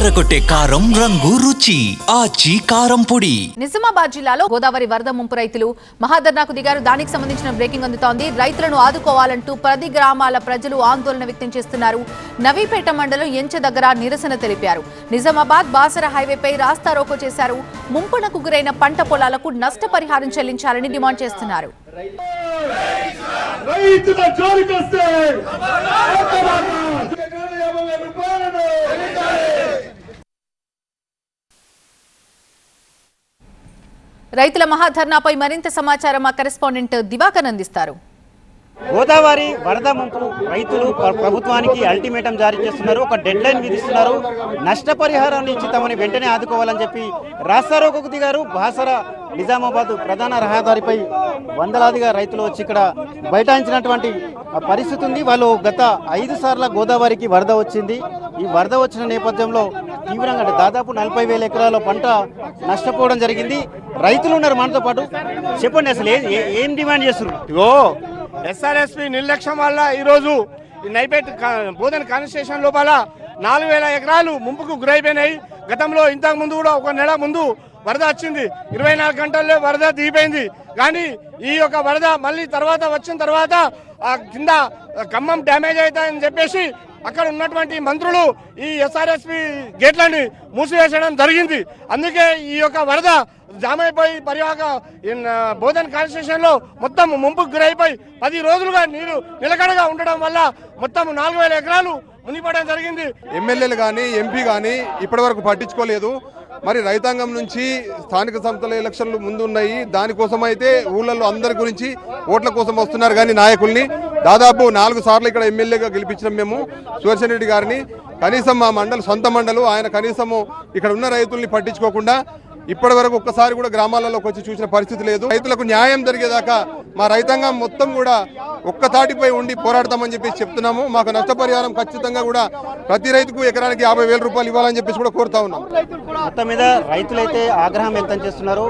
అదరగొట్టే కారం రంగు రుచి ఆచి కారం పొడి. నిజామాబాద్ జిల్లాలో గోదావరి వరద ముంపు రైతులు మహాధర్నాకు దిగారు. దానికి సంబంధించిన బ్రేకింగ్ అందుతోంది. రైతులను ఆదుకోవాలంటూ 10 గ్రామాల ప్రజలు ఆందోళన వ్యక్తం చేస్తున్నారు. నవీపేట మండలం ఎంచె దగ్గర నిరసన తెలిపారు. నిజామాబాద్ బాసర హైవేపై రాస్తారోకో చేశారు. ముంపునకు గురైన పంట పొలాలకు నష్టపరిహారం చెల్లించాలని డిమాండ్ చేస్తున్నారు. రైతుల మహాధర్నాపై మరింత సమాచారం మా కరెస్పాండెంట్ దివాకర్ అందిస్తారు. గోదావరి వరద ముంపు రైతులు ప్రభుత్వానికి అల్టిమేటం జారీ చేస్తున్నారు. ఒక డెడ్ లైన్ విధిస్తున్నారు. నష్టపరిహారాన్ని ఇచ్చి తమని వెంటనే ఆదుకోవాలని చెప్పి రాస్తారోకోకు దిగారు. బాసర నిజామాబాద్ ప్రధాన రహదారిపై వందలాదిగా రైతులు వచ్చి ఇక్కడ బైఠాయించినటువంటి పరిస్థితి ఉంది. వాళ్ళు గత 5 సార్ల గోదావరికి వరద వచ్చింది. ఈ వరద వచ్చిన నేపథ్యంలో తీవ్రంగా దాదాపు 40,000 ఎకరాల పంట నష్టపోవడం జరిగింది. రైతులు ఉన్నారు మనతో పాటు. చెప్పండి, అసలు ఏం డిమాండ్ చేస్తున్నారు? ఎస్ఆర్ఎస్పీ నిర్లక్ష్యం వల్ల ఈరోజు నైపేట్ బోధన కాన్స్టిట్యూషన్ లోపల 4,000 ఎకరాలు ముంపుకు గురైపోయినాయి. గతంలో ఇంతకు ముందు కూడా ఒక నెల ముందు వరద వచ్చింది. 24 గంటల్లో వరద దిగిపోయింది. కానీ ఈ యొక్క వరద మళ్ళీ తర్వాత వచ్చిన తర్వాత కింద ఖమ్మం డ్యామేజ్ అవుతాయని చెప్పేసి అక్కడ ఉన్నటువంటి మంత్రులు ఈ ఎస్ఆర్ఎస్పీ గేట్లని మూసివేసడం జరిగింది. అందుకే ఈ యొక్క వరద జామ్ అయిపోయి పరివాహక బోధన్ కాన్స్టిట్యూషన్ లో మొత్తం ముంపుకు గురైపోయి 10 రోజులుగా నీరు నిలకడగా ఉండడం వల్ల మొత్తం 4,000 ఎకరాలు మునిగిపోవడం జరిగింది. ఎమ్మెల్యేలు కానీ ఎంపీ కానీ ఇప్పటి వరకు పట్టించుకోలేదు. మరి రైతాంగం నుంచి స్థానిక సంస్థల ఎలక్షన్లు ముందున్నాయి. దానికోసం అయితే ఊళ్ళల్లో అందరి గురించి ఓట్ల కోసం వస్తున్నారు. కానీ నాయకుల్ని దాదాపు 4 సార్లు ఇక్కడ ఎమ్మెల్యేగా గెలిపించినాం మేము సుదర్శన్ రెడ్డి గారిని. కనీసం మా సొంత మండలు ఆయన కనీసము ఇక్కడ ఉన్న రైతుల్ని పట్టించుకోకుండా ఇప్పటి వరకు ఒక్కసారి కూడా గ్రామాలలోకి వచ్చి చూసిన పరిస్థితి లేదు. రైతులకు న్యాయం జరిగేదాకా మా రైతాంగం మొత్తం కూడా ఒక్కతాటిపై ఉండి పోరాడతామని చెప్పేసి చెప్తున్నాము. మాకు నష్టపరిహారం ఖచ్చితంగా కూడా ప్రతి రైతుకు ఎకరానికి 50,000 రూపాయలు ఇవ్వాలని చెప్పేసి కూడా కోరుతా ఉన్నాం. మొత్తం మీద రైతులైతే ఆగ్రహం వ్యక్తం చేస్తున్నారు.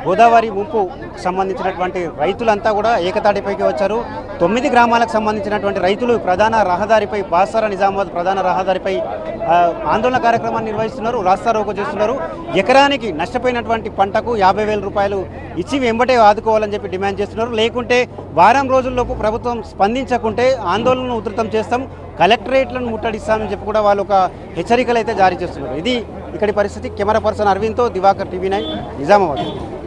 గోదావరి ముంపు సంబంధించినటువంటి రైతులంతా కూడా ఏకతాటిపైకి వచ్చారు. 9 గ్రామాలకు సంబంధించినటువంటి రైతులు ప్రధాన రహదారిపై బాసర నిజామాబాద్ ప్రధాన రహదారిపై ఆందోళన కార్యక్రమాన్ని నిర్వహిస్తున్నారు. రాస్తారోకో చేస్తున్నారు. ఎకరానికి నష్టపోయినటువంటి పంటకు 50,000 రూపాయలు ఇచ్చి వెంబటే ఆదుకోవాలని చెప్పి డిమాండ్ చేస్తున్నారు. లేకుంటే వారం రోజుల్లోపు ప్రభుత్వం స్పందించకుంటే ఆందోళనను ఉధృతం చేస్తాం, కలెక్టరేట్లను ముట్టడిస్తామని చెప్పి కూడా వాళ్ళు ఒక హెచ్చరికలు అయితే జారీ చేస్తున్నారు. ఇది ఇక్కడి పరిస్థితి. కెమెరా పర్సన్ అరవింద్తో దివాకర్, TV9 నిజామాబాద్.